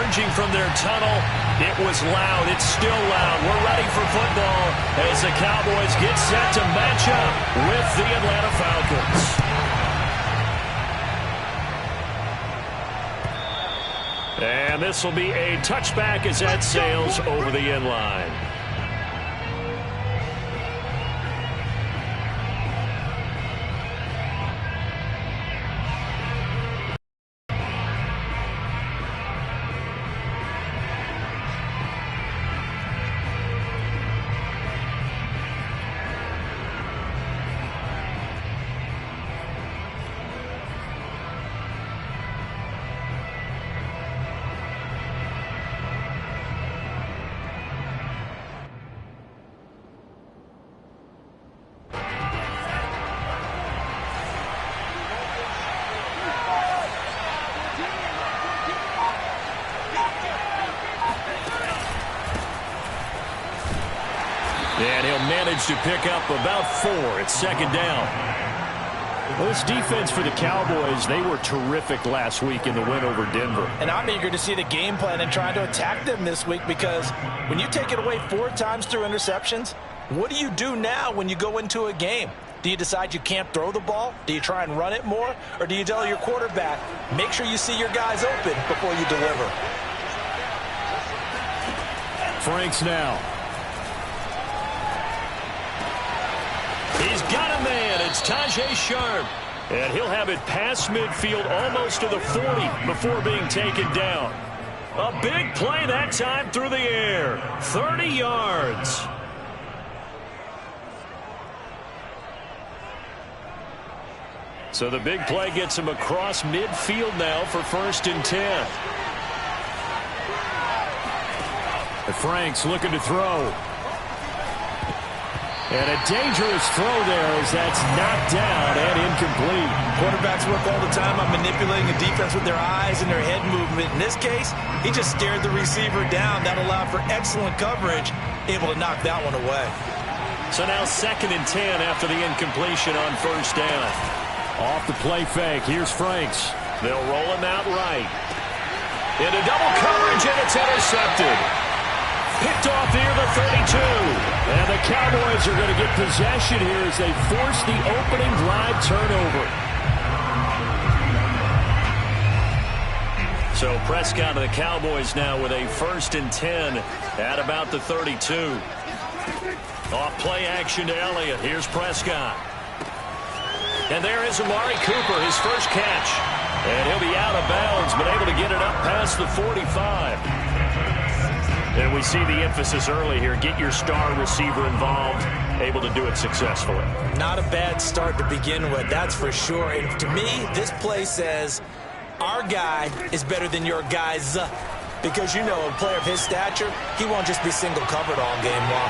emerging from their tunnel. It was loud. It's still loud. We're ready for football as the Cowboys get set to match up with the Atlanta Falcons. And this will be a touchback as that sails over the end line. And he'll manage to pick up about 4 at second down. Well, this defense for the Cowboys, they were terrific last week in the win over Denver. And I'm eager to see the game plan and trying to attack them this week, because when you take it away 4 times through interceptions, what do you do now when you go into a game? Do you decide you can't throw the ball? Do you try and run it more? Or do you tell your quarterback, make sure you see your guys open before you deliver? Franks now. He's got a man. It's Tajay Sharp. And he'll have it past midfield almost to the 40 before being taken down. A big play that time through the air. 30 yards. So the big play gets him across midfield now for 1st and 10. And Franks looking to throw. And a dangerous throw there as that's knocked down and incomplete. Quarterbacks work all the time on manipulating a defense with their eyes and their head movement. In this case, he just stared the receiver down. That allowed for excellent coverage, able to knock that one away. So now 2nd and 10 after the incompletion on 1st down. Off the play fake. Here's Franks. They'll roll him out right. Into double coverage, and it's intercepted. Picked off near the 32. And the Cowboys are going to get possession here as they force the opening drive turnover. So Prescott and the Cowboys now with a 1st and 10 at about the 32. Off play action to Elliott. Here's Prescott. And there is Amari Cooper, his first catch. And he'll be out of bounds, but able to get it up past the 45. And we see the emphasis early here. Get your star receiver involved, able to do it successfully. Not a bad start to begin with, that's for sure. And to me, this play says our guy is better than your guys. Because, you know, a player of his stature, he won't just be single covered all game long.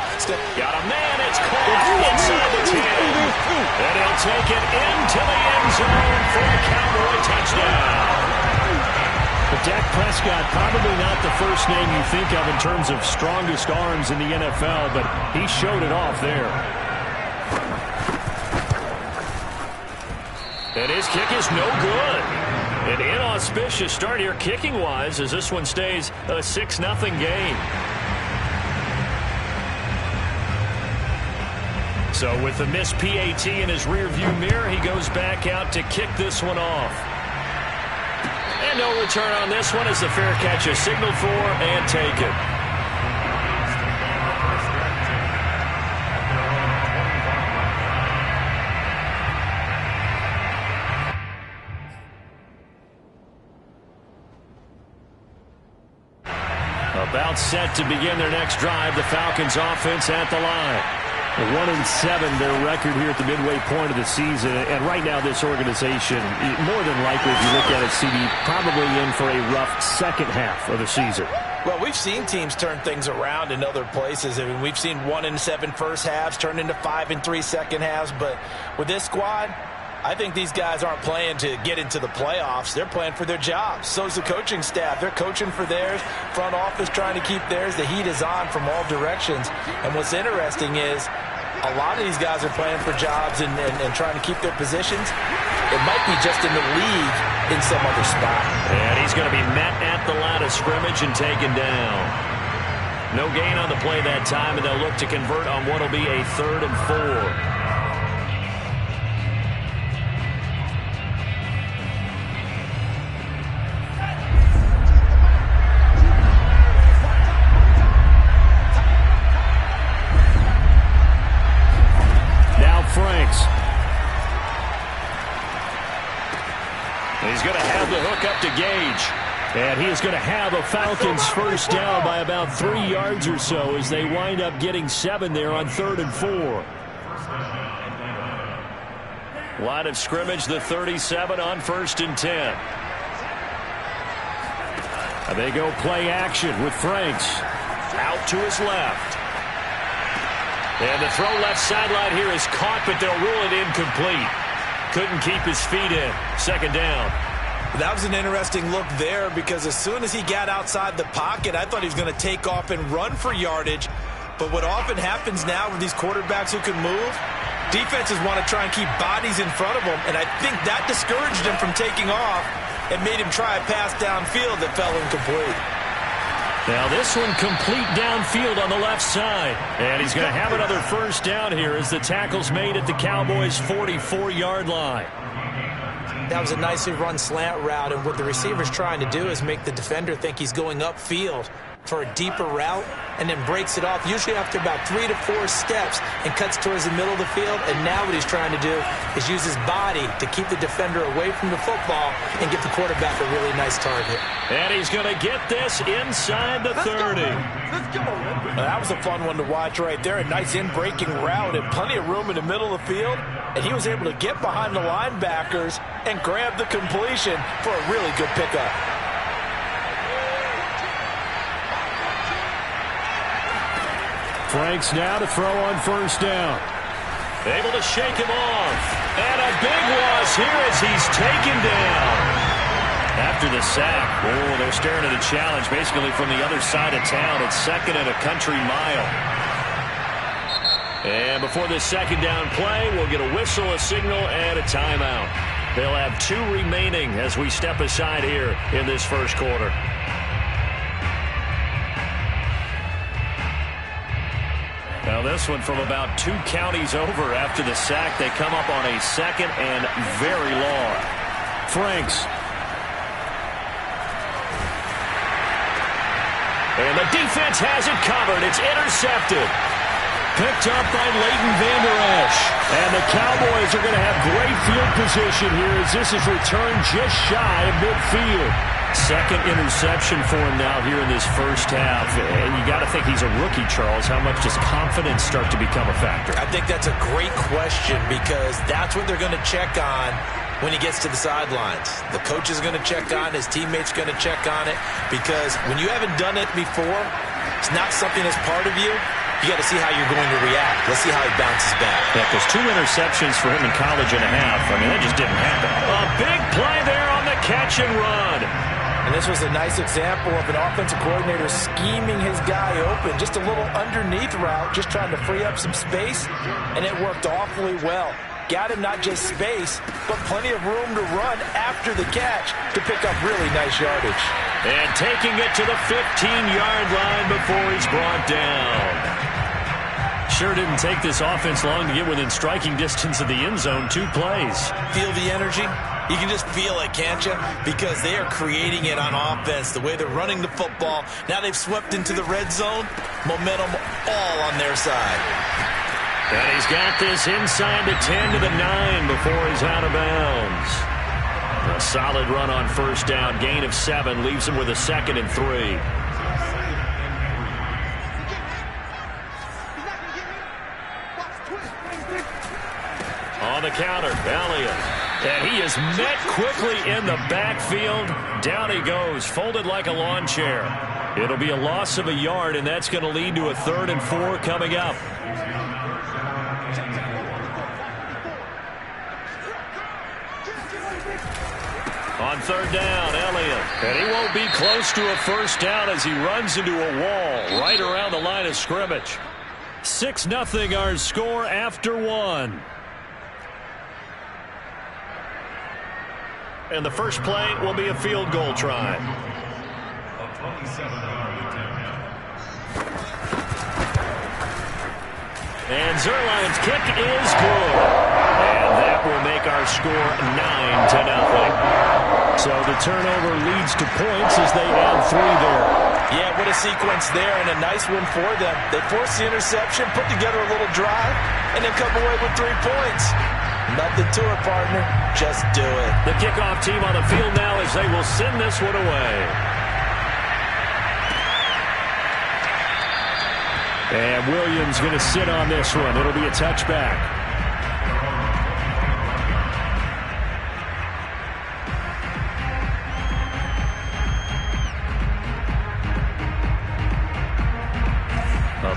Got a man, it's caught inside the 10. And he'll take it into the end zone for a Cowboy touchdown. But Dak Prescott, probably not the first name you think of in terms of strongest arms in the NFL, but he showed it off there. And his kick is no good. An inauspicious start here kicking-wise as this one stays a 6-0 game. So with the missed PAT in his rearview mirror, he goes back out to kick this one off. And no return on this one as the fair catch is signaled for and taken. About set to begin their next drive, the Falcons offense at the line. 1-7 their record here at the midway point of the season, and right now this organization, more than likely if you look at it, CD, probably in for a rough second half of the season. Well, we've seen teams turn things around in other places. I mean, we've seen 1-7 first halves turn into 5-3 second halves, but with this squad, I think these guys aren't playing to get into the playoffs. They're playing for their jobs. So is the coaching staff. They're coaching for theirs. Front office trying to keep theirs. The heat is on from all directions. And what's interesting is a lot of these guys are playing for jobs and trying to keep their positions. It might be just in the league in some other spot. And he's going to be met at the line of scrimmage and taken down. No gain on the play that time, and they'll look to convert on what will be a 3rd and 4. He's going to have the hook up to Gage. And he is going to have a Falcons first down by about 3 yards or so as they wind up getting 7 there on 3rd and 4. Line of scrimmage, the 37 on 1st and 10. And they go play action with Franks. Out to his left. And the throw left sideline here is caught, but they'll rule it incomplete. Couldn't keep his feet in. 2nd down. That was an interesting look there because as soon as he got outside the pocket, I thought he was going to take off and run for yardage. But what often happens now with these quarterbacks who can move, defenses want to try and keep bodies in front of them, and I think that discouraged him from taking off and made him try a pass downfield that fell incomplete. Now this one complete downfield on the left side. And he's going to have another first down here as the tackle's made at the Cowboys' 44-yard line. That was a nicely run slant route, and what the receiver's trying to do is make the defender think he's going upfield for a deeper route and then breaks it off, usually after about 3 to 4 steps, and cuts towards the middle of the field. And now what he's trying to do is use his body to keep the defender away from the football and give the quarterback a really nice target. And he's going to get this inside the 30. Let's go. That was a fun one to watch right there. A nice in-breaking route and plenty of room in the middle of the field. And he was able to get behind the linebackers and grab the completion for a really good pickup. Franks now to throw on first down. Able to shake him off. And a big loss here as he's taken down. After the sack, oh, they're staring at a challenge basically from the other side of town. It's 2nd and a country mile. And before this 2nd down play, we'll get a whistle, a signal, and a timeout. They'll have 2 remaining as we step aside here in this first quarter. Now this one from about 2 counties over after the sack. They come up on a 2nd and very long. Franks. And the defense has it covered. It's intercepted. Picked up by Leighton Vander Esch. And the Cowboys are going to have great field position here as this is returned just shy of midfield. 2nd interception for him now here in this first half. And you got to think he's a rookie, Charles. How much does confidence start to become a factor? I think that's a great question because that's what they're going to check on when he gets to the sidelines. The coach is going to check on, his teammates going to check on it, because when you haven't done it before, it's not something that's part of you. You got to see how you're going to react. Let's see how he bounces back. Yeah, because 2 interceptions for him in college and a half. I mean, that just didn't happen. A big play there on the catch and run. And this was a nice example of an offensive coordinator scheming his guy open. Just a little underneath route, just trying to free up some space, and it worked awfully well. Got him not just space, but plenty of room to run after the catch to pick up really nice yardage. And taking it to the 15-yard line before he's brought down. Sure didn't take this offense long to get within striking distance of the end zone. 2 plays. Feel the energy? You can just feel it, can't you? Because they are creating it on offense, the way they're running the football. Now they've swept into the red zone. Momentum all on their side. And he's got this inside the 10 to the 9 before he's out of bounds. A solid run on first down. Gain of 7 leaves him with a 2nd and 3. On the counter, Elliott. And he is met quickly in the backfield. Down he goes, folded like a lawn chair. It'll be a loss of a yard, and that's going to lead to a 3rd and 4 coming up. On 3rd down, Elliott. And he won't be close to a first down as he runs into a wall right around the line of scrimmage. 6-0 our score after one. And the first play will be a field goal try. And Zerline's kick is good. And that will make our score 9-0. So the turnover leads to points as they add 3 there. Yeah, what a sequence there, and a nice one for them. They forced the interception, put together a little drive, and then come away with 3 points. Nothing to it, partner. Just do it. The kickoff team on the field now as they will send this one away. And Williams going to sit on this one. It'll be a touchback.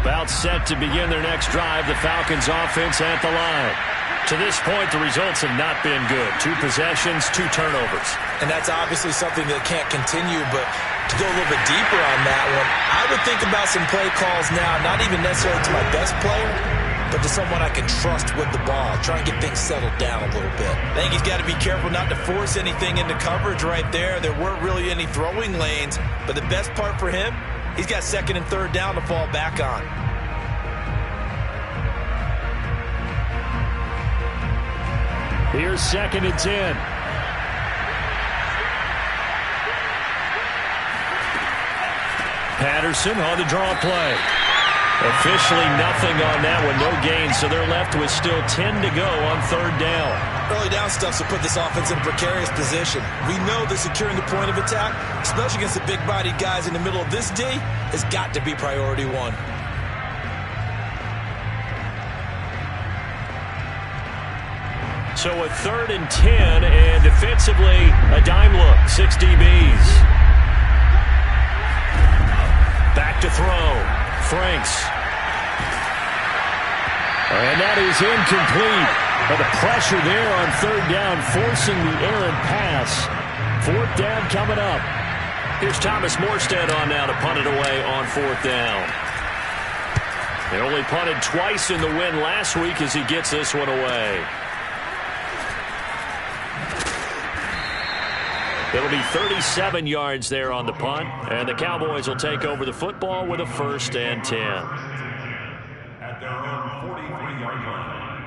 About set to begin their next drive. The Falcons offense at the line. To this point, the results have not been good. 2 possessions, 2 turnovers. And that's obviously something that can't continue, but to go a little bit deeper on that one, I would think about some play calls now, not even necessarily to my best player, but to someone I can trust with the ball. Try and get things settled down a little bit. I think he's got to be careful not to force anything into coverage right there. There weren't really any throwing lanes, but the best part for him, he's got 2nd and 3rd down to fall back on. Here's 2nd and 10. Patterson on the draw play. Officially nothing on that one, no gain, so they're left with still 10 to go on 3rd down. Early down stuff to put this offense in a precarious position. We know that securing the point of attack, especially against the big-bodied guys in the middle of this D, has got to be priority 1. So a 3rd and 10, and defensively, a dime look. 6 DBs. Back to throw. Franks. And that is incomplete. But the pressure there on 3rd down, forcing the errant pass. 4th down coming up. Here's Thomas Morstead on now to punt it away on 4th down. They only punted twice in the win last week as he gets this one away. It'll be 37 yards there on the punt, and the Cowboys will take over the football with a 1st and 10. At their own 43-yard line.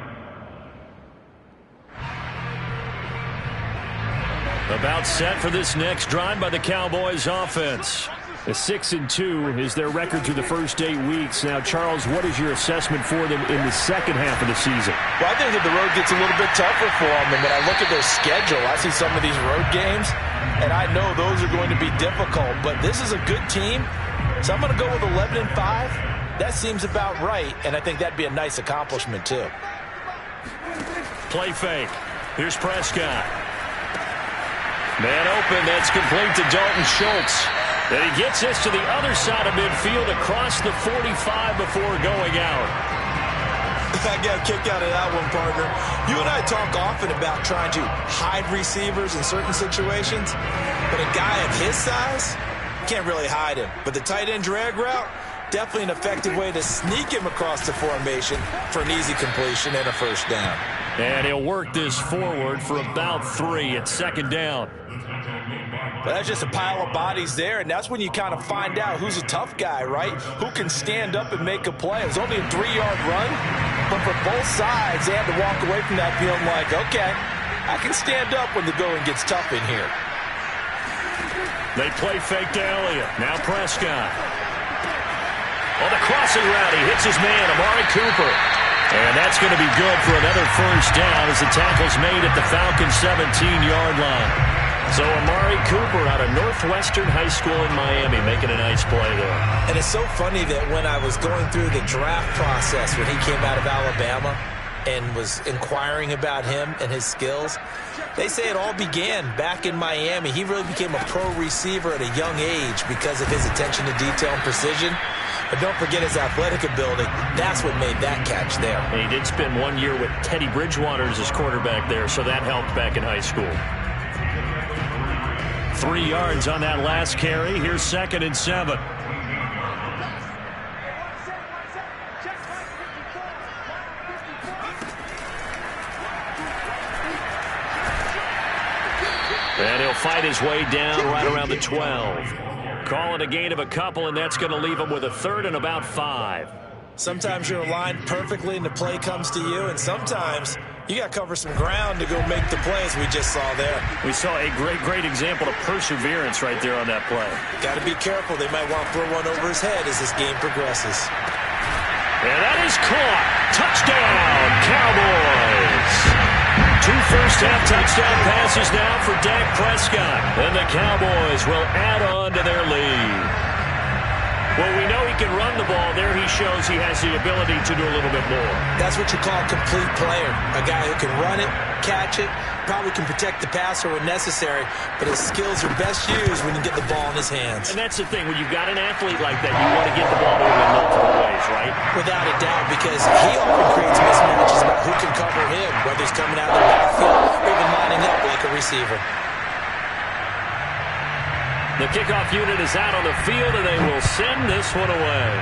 About set for this next drive by the Cowboys offense. A 6-2 is their record through the first 8 weeks. Now, Charles, what is your assessment for them in the second half of the season? Well, I think that the road gets a little bit tougher for them. And when I look at their schedule, I see some of these road games, and I know those are going to be difficult. But this is a good team, so I'm going to go with 11-5. That seems about right, and I think that'd be a nice accomplishment, too. Play fake. Here's Prescott. Man open. That's complete to Dalton Schultz. And he gets this to the other side of midfield across the 45 before going out. I got a kick out of that one, partner. You and I talk often about trying to hide receivers in certain situations, but a guy of his size can't really hide him. But the tight end drag route, definitely an effective way to sneak him across the formation for an easy completion and a 1st down. And he'll work this forward for about 3 at 2nd down. But that's just a pile of bodies there, and that's when you kind of find out who's a tough guy, right? Who can stand up and make a play. It was only a 3-yard run, but for both sides, they had to walk away from that feeling like, okay, I can stand up when the going gets tough in here. They play fake to Elliott. Now Prescott. On the crossing route, he hits his man, Amari Cooper. And that's going to be good for another 1st down as the tackle's made at the Falcons' 17-yard line. So Amari Cooper out of Northwestern High School in Miami making a nice play there. And it's so funny that when I was going through the draft process when he came out of Alabama and was inquiring about him and his skills, they say it all began back in Miami. He really became a pro receiver at a young age because of his attention to detail and precision. But don't forget his athletic ability. That's what made that catch there. And he did spend 1 year with Teddy Bridgewater as his quarterback there, so that helped back in high school. 3 yards on that last carry. Here's 2nd and 7. And he'll fight his way down right around the 12. Call it a gain of a couple, and that's going to leave him with a third and about 5. Sometimes you're aligned perfectly and the play comes to you, and sometimes you got to cover some ground to go make the play, as we just saw there. We saw a great example of perseverance right there on that play. Got to be careful. They might want to throw one over his head as this game progresses. And that is caught. Touchdown, Cowboys. 2 first-half touchdown passes now for Dak Prescott. And the Cowboys will add on to their lead. Well, we know he can run the ball. There he shows he has the ability to do a little bit more. That's what you call a complete player. A guy who can run it, catch it, probably can protect the passer when necessary, but his skills are best used when you get the ball in his hands. And that's the thing. When you've got an athlete like that, you want to get the ball to him in multiple ways, right? Without a doubt, because he often creates mismatches about who can cover him, whether he's coming out of the backfield or even lining up like a receiver. The kickoff unit is out on the field, and they will send this one away.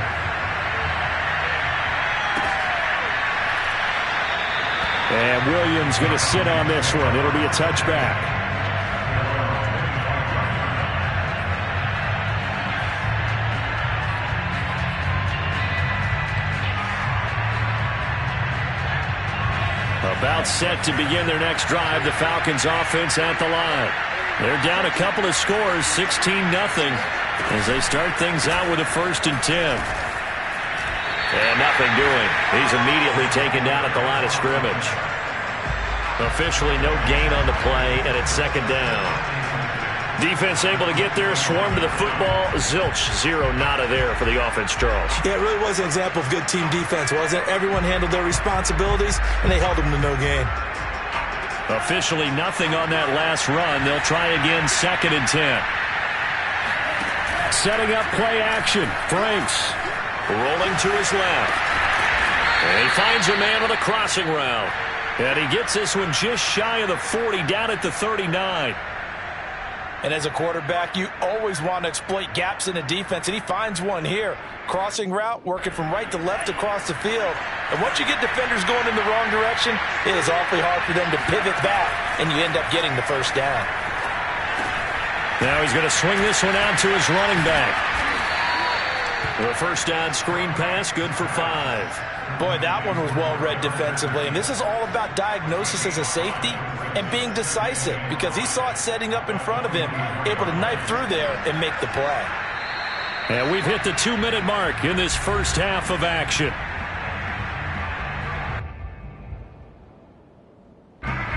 And Williams going to sit on this one. It'll be a touchback. About set to begin their next drive. The Falcons offense at the line. They're down a couple of scores, 16-0, as they start things out with a 1st and 10. And nothing doing. He's immediately taken down at the line of scrimmage. Officially no gain on the play, and it's 2nd down. Defense able to get there, swarm to the football. Zilch, 0 nada there for the offense, Charles. Yeah, it really was an example of good team defense, wasn't it? Everyone handled their responsibilities, and they held them to no gain. Officially nothing on that last run. They'll try again, 2nd and 10. Setting up play action. Franks rolling to his left. And he finds a man on the crossing route. And he gets this one just shy of the 40, down at the 39. And as a quarterback, you always want to exploit gaps in the defense, and he finds one here. Crossing route, working from right to left across the field. And once you get defenders going in the wrong direction, it is awfully hard for them to pivot back, and you end up getting the 1st down. Now he's going to swing this one out to his running back. The 1st down screen pass, good for 5. Boy, that one was well read defensively, and this is all about diagnosis as a safety and being decisive, because he saw it setting up in front of him, able to knife through there and make the play. And we've hit the 2-minute mark in this first half of action.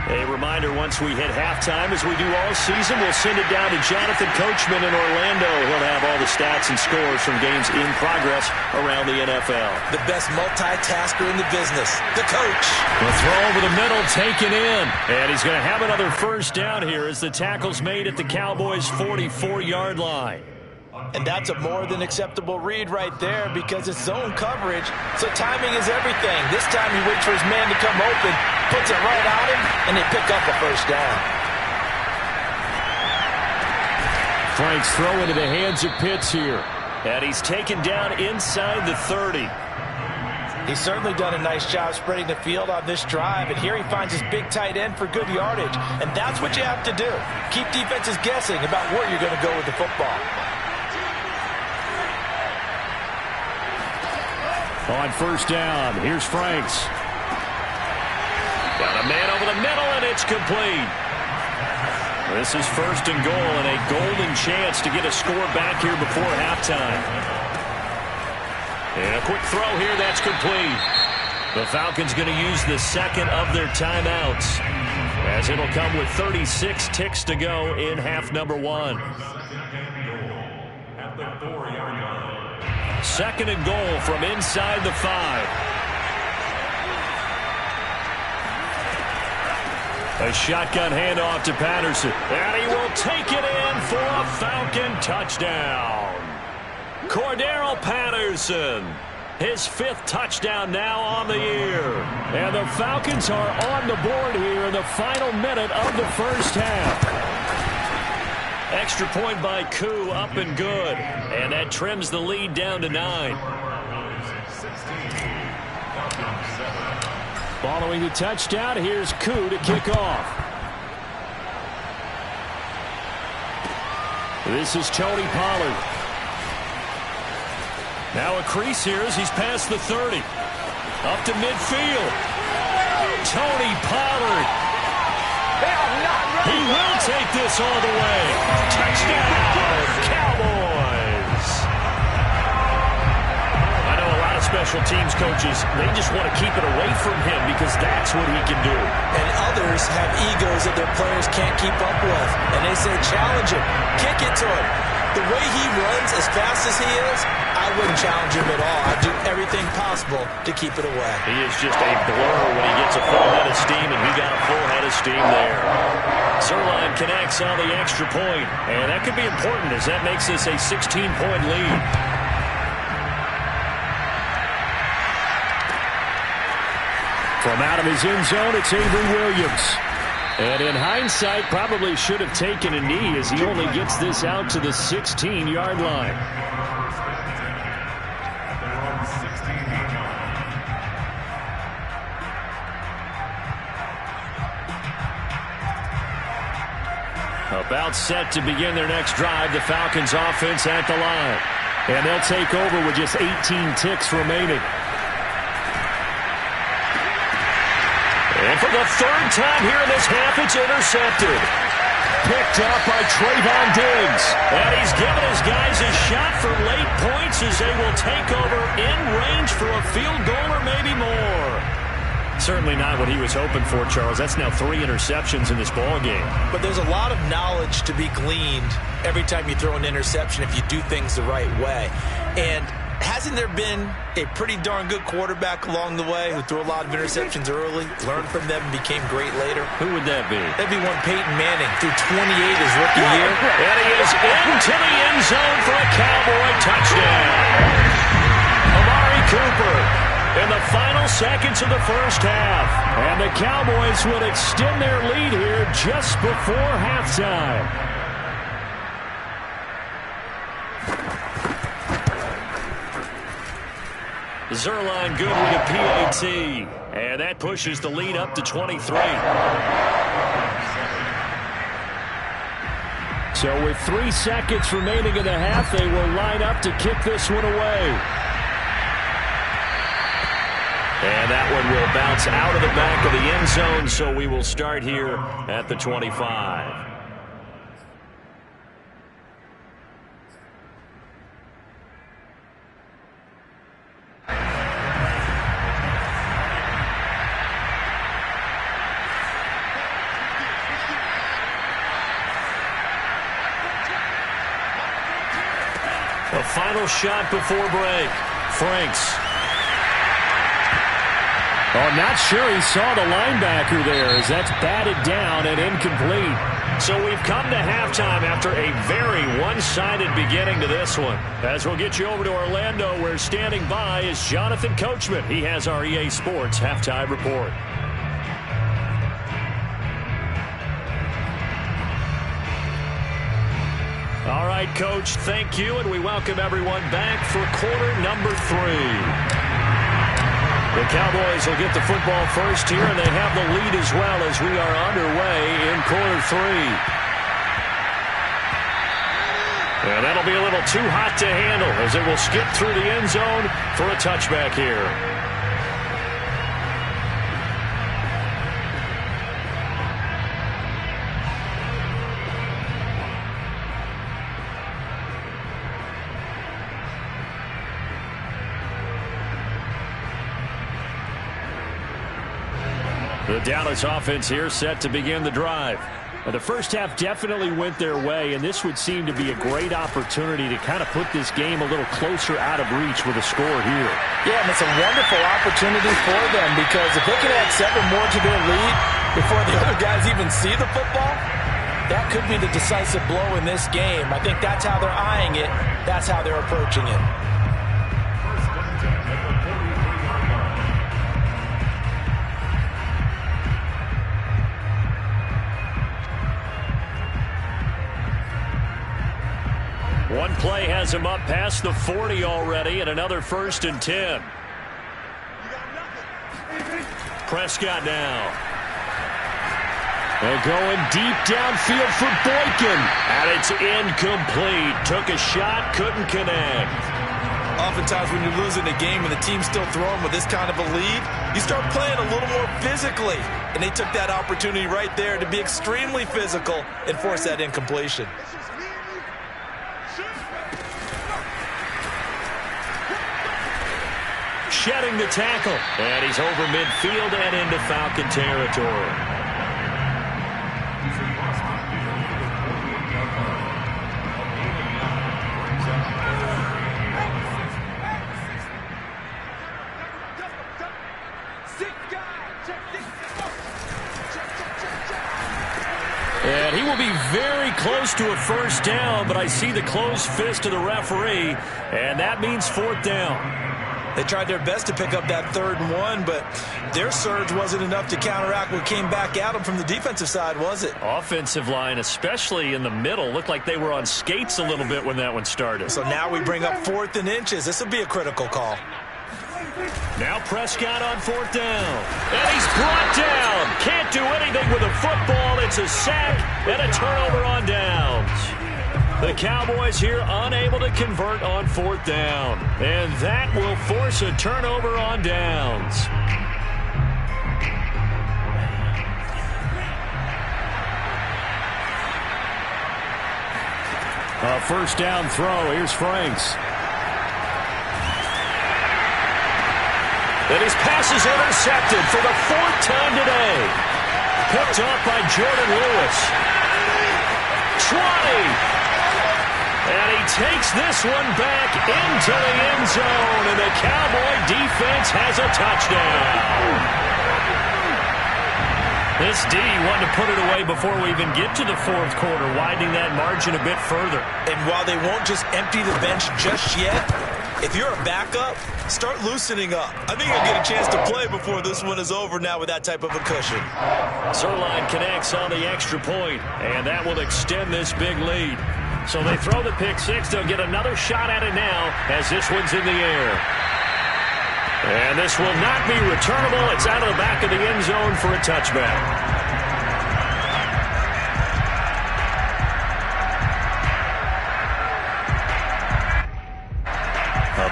A reminder, once we hit halftime, as we do all season, we'll send it down to Jonathan Coachman in Orlando. He'll have all the stats and scores from games in progress around the NFL. The best multitasker in the business, the coach. The throw over the middle, taken in. And he's going to have another 1st down here as the tackle's made at the Cowboys' 44-yard line. And that's a more than acceptable read right there, because it's zone coverage, so timing is everything. This time he waits for his man to come open, puts it right on him, and they pick up a 1st down. Frank's throw into the hands of Pitts here. And he's taken down inside the 30. He's certainly done a nice job spreading the field on this drive, and here he finds his big tight end for good yardage. And that's what you have to do. Keep defenses guessing about where you're going to go with the football. On 1st down, here's Franks. Got a man over the middle, and it's complete. This is 1st and goal, and a golden chance to get a score back here before halftime. And a quick throw here, that's complete. The Falcons going to use the 2nd of their timeouts, as it'll come with 36 ticks to go in half number 1. At the 4-yard line. 2nd and goal from inside the 5. A shotgun handoff to Patterson. And he will take it in for a Falcon touchdown. Cordero Patterson. His 5th touchdown now on the year. And the Falcons are on the board here in the final minute of the 1st half. Extra point by Koo, up and good. And that trims the lead down to 9. Following the touchdown, here's Koo to kick off. This is Tony Pollard. Now a crease here as he's past the 30. Up to midfield. Tony Pollard. He will take this all the way. Touchdown, Cowboys. I know a lot of special teams coaches, they just want to keep it away from him because that's what he can do. And others have egos that their players can't keep up with. And they say, challenge him, kick it to him. The way he runs as fast as he is, I wouldn't challenge him at all. I'd do everything possible to keep it away. He is just a blur when he gets a full head of steam, and he got a full head of steam there. Zerline connects on the extra point, and that could be important as that makes this a 16-point lead. From out of his end zone, it's Avery Williams. And in hindsight, probably should have taken a knee as he only gets this out to the 16-yard line. About set to begin their next drive, the Falcons offense at the line. And they'll take over with just 18 ticks remaining. And for the third time here in this half, it's intercepted. Picked up by Trayvon Diggs. And he's given his guys a shot for late points as they will take over in range for a field goal or maybe more. Certainly not what he was hoping for, Charles. That's now 3 interceptions in this ball game. But there's a lot of knowledge to be gleaned every time you throw an interception if you do things the right way. And hasn't there been a pretty darn good quarterback along the way who threw a lot of interceptions early, learned from them, and became great later? Who would that be? That'd be one Peyton Manning, threw 28 his rookie year. And he is into the end zone for a Cowboy touchdown. Amari Cooper in the final seconds of the first half. And the Cowboys would extend their lead here just before halftime. Zerline good with a PAT. And that pushes the lead up to 23. So with 3 seconds remaining in the half, they will line up to kick this one away. And that one will bounce out of the back of the end zone, so we will start here at the 25. A final shot before break. Franks. Oh, not sure he saw the linebacker there as that's batted down and incomplete. So we've come to halftime after a very one-sided beginning to this one. As we'll get you over to Orlando, where standing by is Jonathan Coachman. He has our EA Sports halftime report. All right, Coach, thank you, and we welcome everyone back for quarter number 3. The Cowboys will get the football first here, and they have the lead as well as we are underway in quarter 3. And that'll be a little too hot to handle as it will skip through the end zone for a touchback here. The Dallas offense here set to begin the drive. The first half definitely went their way, and this would seem to be a great opportunity to kind of put this game a little closer out of reach with a score here. Yeah, and it's a wonderful opportunity for them because if they can add 7 more to their lead before the other guys even see the football, that could be the decisive blow in this game. I think that's how they're eyeing it. That's how they're approaching it. One play has him up past the 40 already, and another 1st and 10. Prescott now. And going deep downfield for Boykin. And it's incomplete. Took a shot, couldn't connect. Oftentimes when you're losing a game and the team's still throwing with this kind of a lead, you start playing a little more physically. And they took that opportunity right there to be extremely physical and force that incompletion. Shedding the tackle. And he's over midfield and into Falcon territory. And he will be very close to a first down, but I see the closed fist of the referee, and that means fourth down. They tried their best to pick up that 3rd and 1, but their surge wasn't enough to counteract what came back at them from the defensive side, was it? Offensive line, especially in the middle, looked like they were on skates a little bit when that one started. So now we bring up 4th and inches. This will be a critical call. Now Prescott on 4th down. And he's brought down. Can't do anything with a football. It's a sack and a turnover on downs. The Cowboys here unable to convert on 4th down. And that will force a turnover on downs. A first down throw. Here's Franks. And his pass is intercepted for the 4th time today. Picked up by Jordan Lewis. 20. And he takes this one back into the end zone. And the Cowboy defense has a touchdown. This D wanted to put it away before we even get to the 4th quarter, widening that margin a bit further. And while they won't just empty the bench just yet, if you're a backup, start loosening up. I think you'll get a chance to play before this one is over now with that type of a cushion. Zerline connects on the extra point, and that will extend this big lead. So they throw the pick six. They'll get another shot at it now as this one's in the air. And this will not be returnable. It's out of the back of the end zone for a touchback.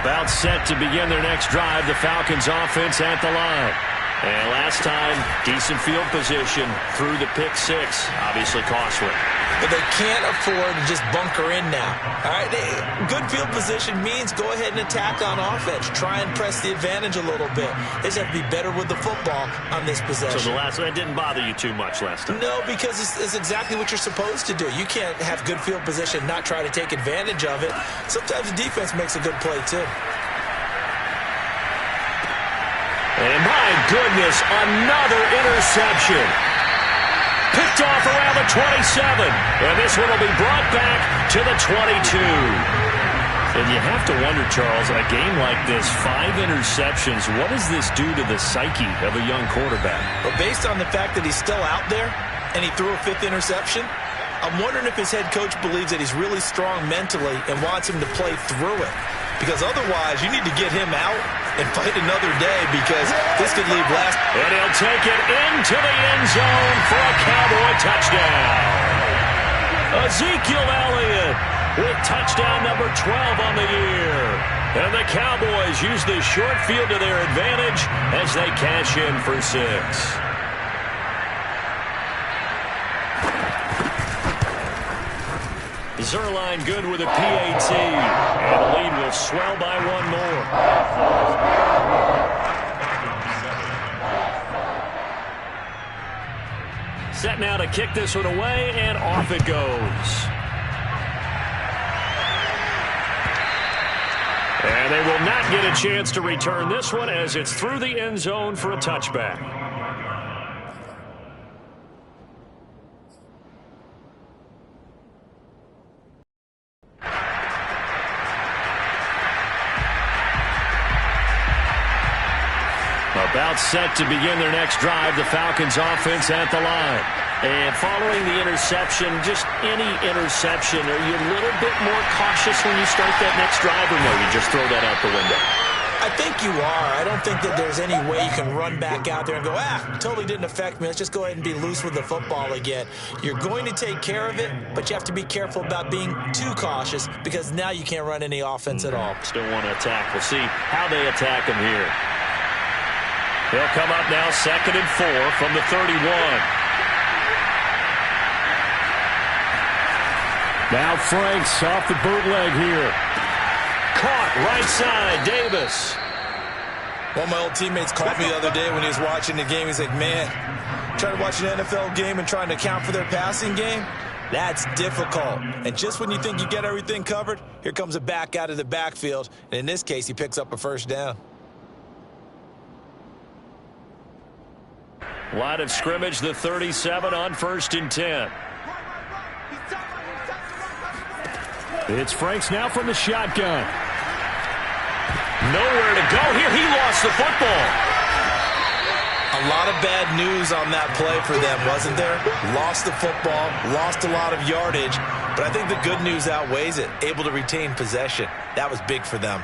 About set to begin their next drive, the Falcons offense at the line. And last time, decent field position through the pick six. Obviously costly. But they can't afford to just bunker in now. All right, good field position means go ahead and attack on offense. Try and press the advantage a little bit. They just have to be better with the football on this possession. So that didn't bother you too much last time? No, because it's exactly what you're supposed to do. You can't have good field position, not try to take advantage of it. Sometimes the defense makes a good play, too. And my goodness, another interception. Picked off around the 27. And this one will be brought back to the 22. And you have to wonder, Charles, in a game like this, 5 interceptions, what does this do to the psyche of a young quarterback? But based on the fact that he's still out there and he threw a 5th interception, I'm wondering if his head coach believes that he's really strong mentally and wants him to play through it. Because otherwise, you need to get him out and fight another day because this could leave last. And he'll take it into the end zone for a Cowboy touchdown. Ezekiel Elliott with touchdown number 12 on the year. And the Cowboys use the short field to their advantage as they cash in for 6. Zerline good with a PAT, and the lead will swell by 1 more. Set now to kick this one away, and off it goes. And they will not get a chance to return this one as it's through the end zone for a touchback. About set to begin their next drive, the Falcons offense at the line. And following the interception, just any interception, are you a little bit more cautious when you start that next drive, or no, you just throw that out the window? I think you are. I don't think that there's any way you can run back out there and go, totally didn't affect me. Let's just go ahead and be loose with the football again. You're going to take care of it, but you have to be careful about being too cautious because now you can't run any offense at all. Still want to attack. We'll see how they attack him here. They'll come up now 2nd and 4 from the 31. Now Franks off the bootleg here. Caught right side, Davis. One of my old teammates called me the other day when he was watching the game. He's like, man, trying to watch an NFL game and trying to account for their passing game, that's difficult. And just when you think you get everything covered, here comes a back out of the backfield. And in this case, he picks up a first down. Line of scrimmage, the 37 on 1st and 10. It's Franks now from the shotgun. Nowhere to go here. He lost the football. A lot of bad news on that play for them, wasn't there? Lost the football, lost a lot of yardage, but I think the good news outweighs it. Able to retain possession. That was big for them.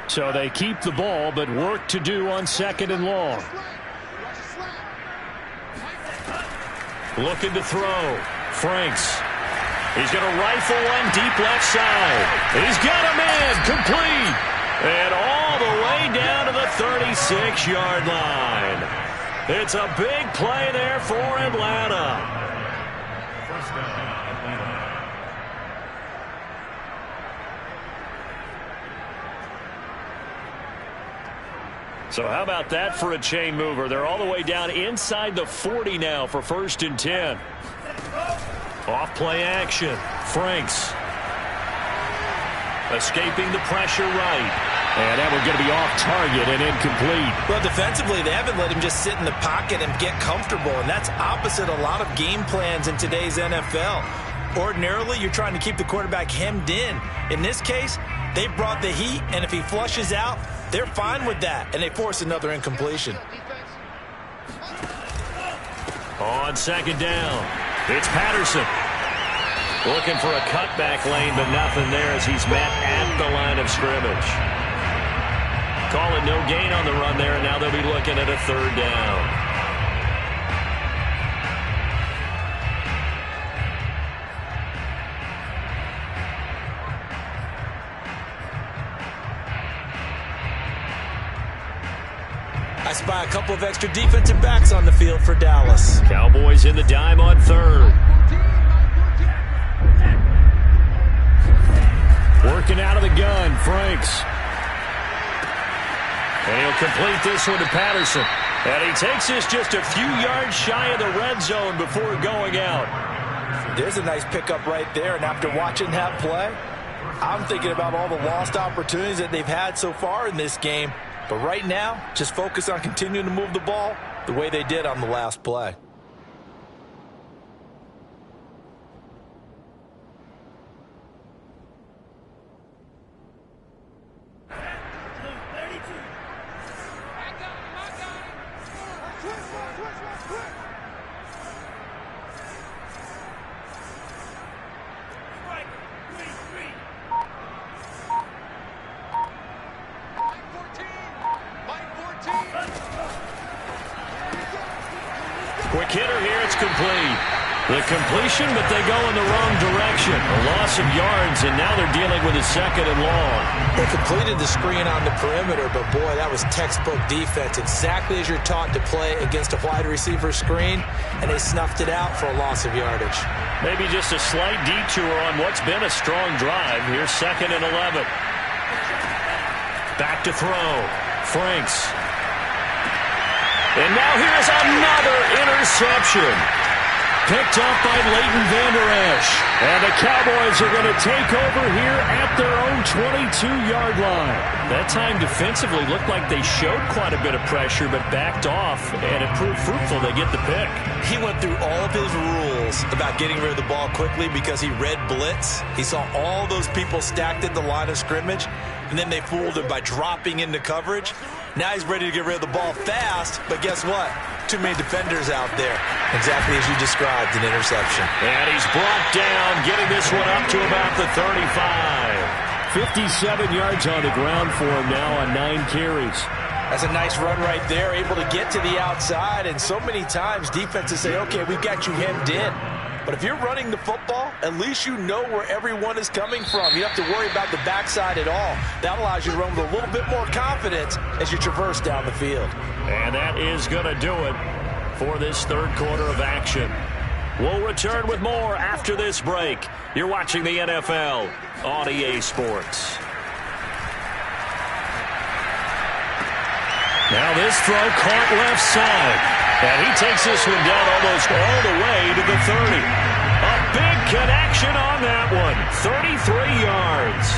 So they keep the ball, but work to do on 2nd and long. Looking to throw. Franks. He's going to rifle one deep left side. He's got a man complete. And all the way down to the 36-yard line. It's a big play there for Atlanta. First down, Atlanta. So how about that for a chain mover? They're all the way down inside the 40 now for 1st and 10. Off play action. Franks. Escaping the pressure right. And that one's going to be off target and incomplete. Well, defensively, they haven't let him just sit in the pocket and get comfortable, and that's opposite a lot of game plans in today's NFL. Ordinarily, you're trying to keep the quarterback hemmed in. In this case, they brought the heat, and if he flushes out, they're fine with that, and they force another incompletion. On 2nd down, it's Patterson. Looking for a cutback lane, but nothing there as he's met at the line of scrimmage. Calling no gain on the run there, and now they'll be looking at a 3rd down. I spy a couple of extra defensive backs on the field for Dallas. Cowboys in the dime on 3rd. Working out of the gun, Franks. And he'll complete this one to Patterson. And he takes this just a few yards shy of the red zone before going out. There's a nice pickup right there, and after watching that play, I'm thinking about all the lost opportunities that they've had so far in this game. But right now, just focus on continuing to move the ball the way they did on the last play. Quick hitter here, it's complete. The completion, but they go in the wrong direction. A loss of yards, and now they're dealing with a 2nd and long. They completed the screen on the perimeter, but boy, that was textbook defense. Exactly as you're taught to play against a wide receiver screen, and they snuffed it out for a loss of yardage. Maybe just a slight detour on what's been a strong drive. Here's 2nd and 11. Back to throw. Franks. And now here's another interception. Picked up by Leighton Vander Esch. And the Cowboys are going to take over here at their own 22-yard line. That time defensively looked like they showed quite a bit of pressure but backed off, and it proved fruitful. They get the pick. He went through all of his rules about getting rid of the ball quickly because he read blitz. He saw all those people stacked at the line of scrimmage, and then they fooled him by dropping into coverage. Now he's ready to get rid of the ball fast, but guess what? Too many defenders out there. Exactly as you described, an interception. And he's brought down, getting this one up to about the 35. 57 yards on the ground for him now on 9 carries. That's a nice run right there, able to get to the outside, and so many times defenses say, okay, we've got you hemmed in. But if you're running the football, at least you know where everyone is coming from. You don't have to worry about the backside at all. That allows you to run with a little bit more confidence as you traverse down the field. And that is going to do it for this third quarter of action. We'll return with more after this break. You're watching the NFL on EA Sports. Now this throw caught left side. And he takes this one down almost all the way to the 30. A big connection on that one. 33 yards.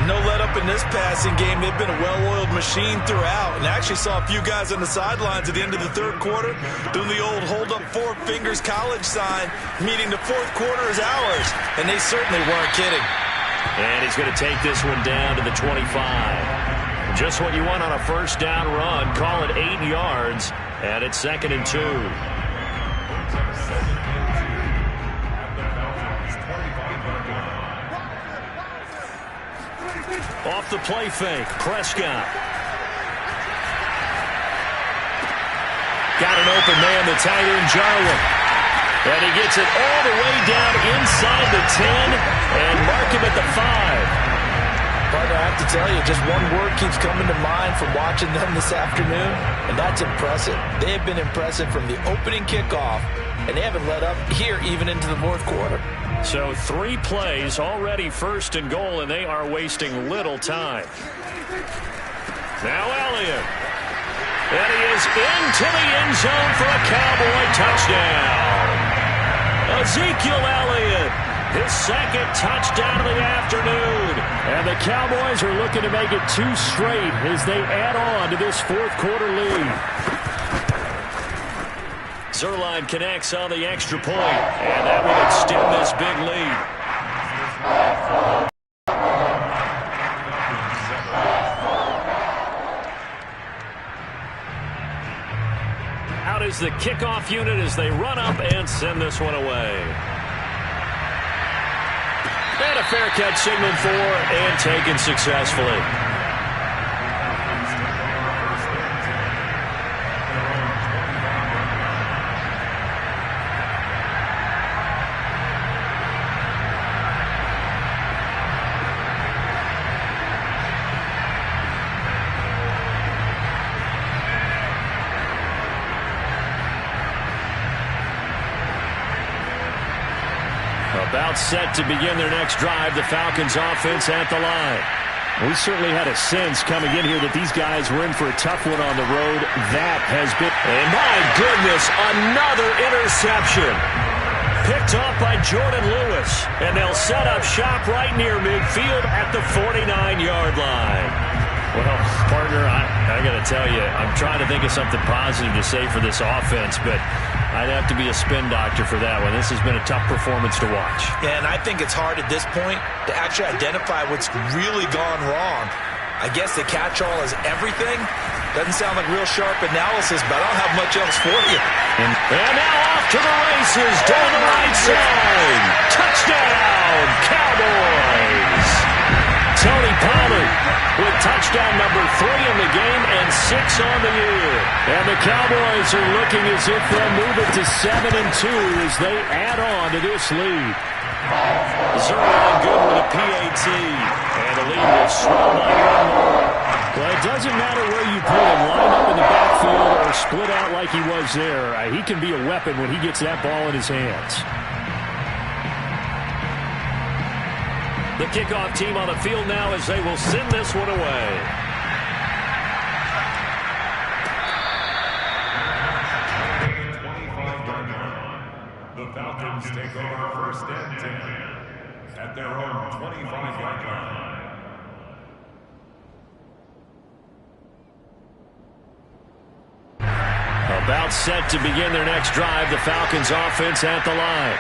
No let up in this passing game. They've been a well-oiled machine throughout. And I actually saw a few guys on the sidelines at the end of the third quarter doing the old hold up 4 fingers college sign, meaning the fourth quarter is ours. And they certainly weren't kidding. And he's going to take this one down to the 25. Just what you want on a first down run. Call it 8 yards. And it's 2nd and 2. Off the play fake, Prescott. Got an open man, the tight end, Jarwin. And he gets it all the way down inside the 10 and mark him at the 5. Partner, I have to tell you, just one word keeps coming to mind from watching them this afternoon, and that's impressive. They have been impressive from the opening kickoff, and they haven't let up here even into the fourth quarter. So 3 plays, already 1st and goal, and they are wasting little time. Now Elliott. And he is into the end zone for a Cowboy touchdown. Ezekiel Elliott. His 2nd touchdown of the afternoon. And the Cowboys are looking to make it 2 straight as they add on to this fourth quarter lead. Zerline connects on the extra point, and that will extend this big lead. Out is the kickoff unit as they run up and send this one away. And a fair catch signaled for and taken successfully. About set to begin their next drive, the Falcons offense at the line. We certainly had a sense coming in here that these guys were in for a tough one on the road. That has been... And my goodness, another interception. Picked off by Jordan Lewis. And they'll set up shop right near midfield at the 49-yard line. Well, partner, I got to tell you, I'm trying to think of something positive to say for this offense, but I'd have to be a spin doctor for that one. This has been a tough performance to watch. Yeah, and I think it's hard at this point to actually identify what's really gone wrong. I guess the catch-all is everything. Doesn't sound like real sharp analysis, but I don't have much else for you. And now off to the races down the right side. Touchdown, Cowboys! Tony Pollard with touchdown number 3 in the game and 6 on the year. And the Cowboys are looking as if they'll move it to 7-2 as they add on to this lead. Zerline good with a PAT. And the lead will swell by 1 more. Well, it doesn't matter where you put him, lined up in the backfield or split out like he was there. He can be a weapon when he gets that ball in his hands. The kickoff team on the field now as they will send this one away. The Falcons take over 1st and 10 at their own 25-yard line. About set to begin their next drive, the Falcons offense at the line.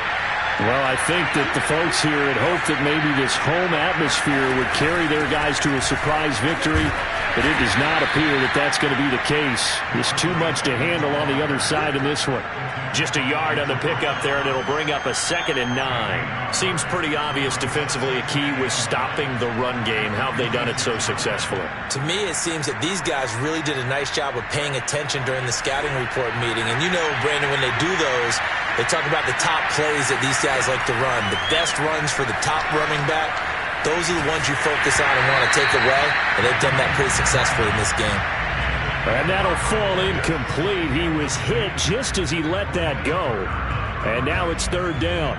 Well, I think that the folks here had hoped that maybe this home atmosphere would carry their guys to a surprise victory, but it does not appear that that's going to be the case. There's too much to handle on the other side in this one. Just a yard on the pickup there, and it'll bring up a 2nd and 9. Seems pretty obvious defensively a key was stopping the run game. How have they done it so successfully? To me, it seems that these guys really did a nice job of paying attention during the scouting report meeting. And you know, Brandon, when they do those, they talk about the top plays that these guys like to run. The best runs for the top running back, those are the ones you focus on and want to take away. And they've done that pretty successfully in this game. And that'll fall incomplete. He was hit just as he let that go. And now it's 3rd down.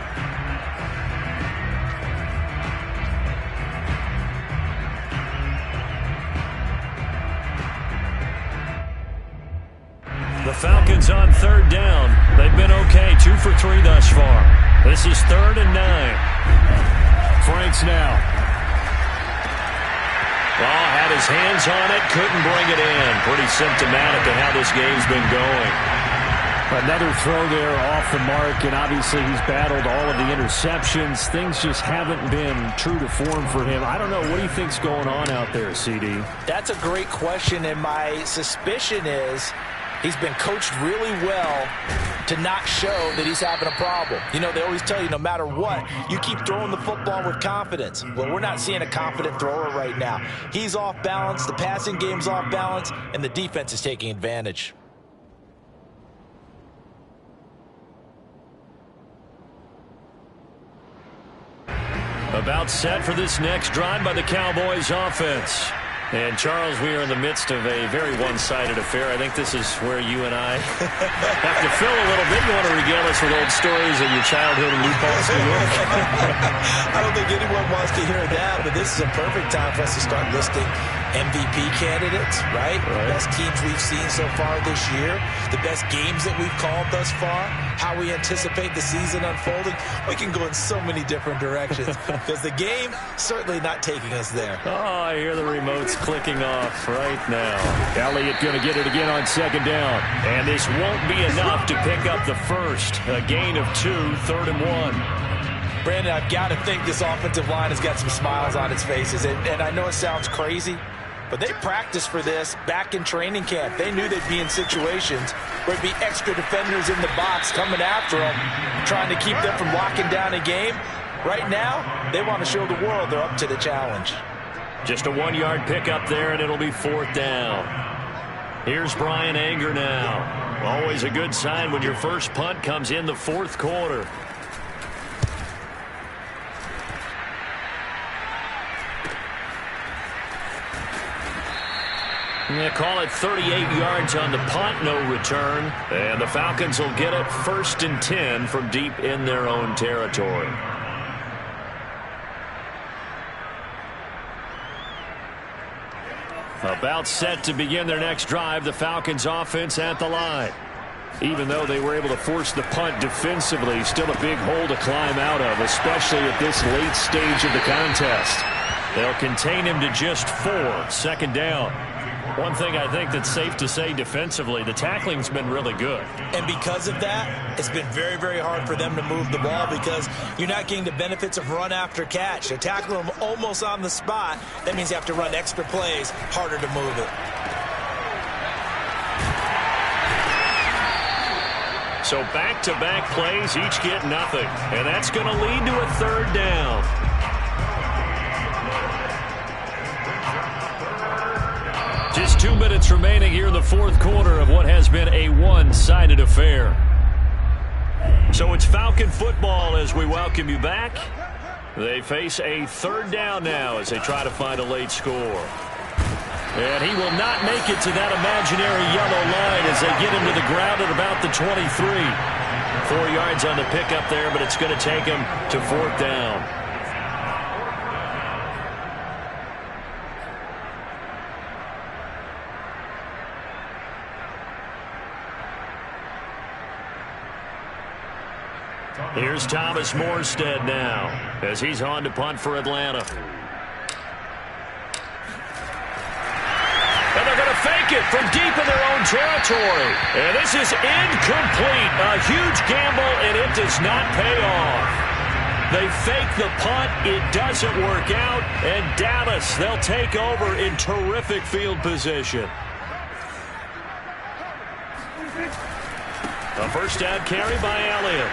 The Falcons on 3rd down. They've been okay, 2 for 3 thus far. This is 3rd and 9. Franks now. Well, had his hands on it, couldn't bring it in. Pretty symptomatic of how this game's been going. Another throw there off the mark, and obviously he's battled all of the interceptions. Things just haven't been true to form for him. I don't know. What do you think's going on out there, CD? That's a great question, and my suspicion is he's been coached really well to not show that he's having a problem. You know, they always tell you no matter what, you keep throwing the football with confidence. Well, we're not seeing a confident thrower right now. He's off balance, the passing game's off balance, and the defense is taking advantage. About set for this next drive by the Cowboys offense. And, Charles, we are in the midst of a very one-sided affair. I think this is where you and I have to fill a little bit. You want to regale us with old stories of your childhood in New Paltz, New York? I don't think anyone wants to hear that, but this is a perfect time for us to start listing MVP candidates, right? The best teams we've seen so far this year, the best games that we've called thus far, how we anticipate the season unfolding. We can go in so many different directions because the game certainly not taking us there. Oh, I hear the remotes clicking off right now. Elliott going to get it again on 2nd down. And this won't be enough to pick up the first. A gain of 2, 3rd and 1. Brandon, I've got to think this offensive line has got some smiles on its faces. And I know it sounds crazy, but they practiced for this back in training camp. They knew they'd be in situations where it'd be extra defenders in the box coming after them, trying to keep them from locking down a game. Right now, they want to show the world they're up to the challenge. Just a 1-yard pickup there, and it'll be 4th down. Here's Brian Anger now. Always a good sign when your first punt comes in the 4th quarter. They call it 38 yards on the punt, no return. And the Falcons will get it 1st and 10 from deep in their own territory. About set to begin their next drive, the Falcons offense at the line. Even though they were able to force the punt defensively, still a big hole to climb out of, especially at this late stage of the contest. They'll contain him to just 4, 2nd down. One thing I think that's safe to say defensively, the tackling's been really good. And because of that, it's been very, very hard for them to move the ball because you're not getting the benefits of run after catch. They're tackling them almost on the spot. That means you have to run extra plays, harder to move it. So back-to-back plays, each get nothing. And that's going to lead to a 3rd down. Just 2 minutes remaining here in the 4th quarter of what has been a one-sided affair. So it's Falcon football as we welcome you back. They face a 3rd down now as they try to find a late score. And he will not make it to that imaginary yellow line as they get him to the ground at about the 23. 4 yards on the pickup there, but it's going to take him to 4th down. Here's Thomas Morstead now as he's on to punt for Atlanta. And they're going to fake it from deep in their own territory. And this is incomplete. A huge gamble, and it does not pay off. They fake the punt. It doesn't work out. And Dallas, they'll take over in terrific field position. A first down carry by Elliott.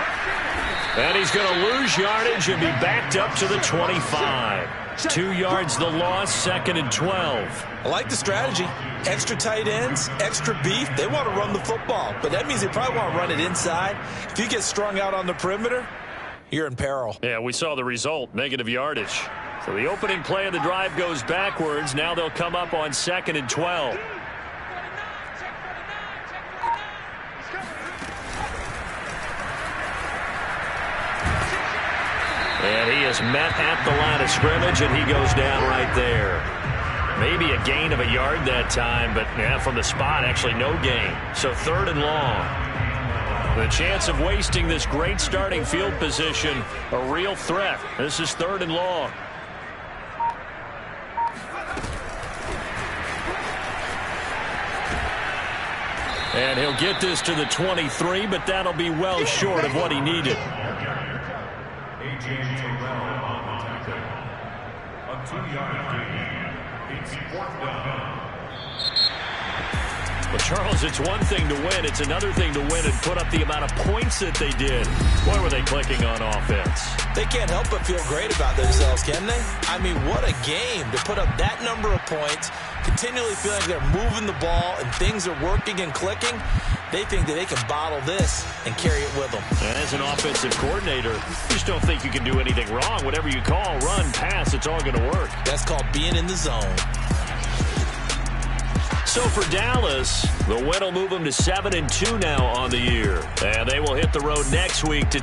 And he's going to lose yardage and be backed up to the 25. 2 yards the loss, 2nd and 12. I like the strategy. Extra tight ends, extra beef. They want to run the football, but that means they probably want to run it inside. If you get strung out on the perimeter, you're in peril. Yeah, we saw the result, negative yardage. So the opening play of the drive goes backwards. Now they'll come up on 2nd and 12. And he is met at the line of scrimmage, and he goes down right there. Maybe a gain of a yard that time, but yeah, from the spot, actually no gain. So 3rd and long. The chance of wasting this great starting field position, a real threat. This is 3rd and long. And he'll get this to the 23, but that'll be well short of what he needed. A.J. Terrell on the tackle. A 2-yard gain. It's 4th down. Well, Charles, it's one thing to win. It's another thing to win and put up the amount of points that they did. Boy, were they clicking on offense. They can't help but feel great about themselves, can they? I mean, what a game to put up that number of points, continually feeling like they're moving the ball and things are working and clicking. They think that they can bottle this and carry it with them. And as an offensive coordinator, you just don't think you can do anything wrong. Whatever you call, run, pass, it's all going to work. That's called being in the zone. So for Dallas, the win will move them to 7-2 now on the year. And they will hit the road next week to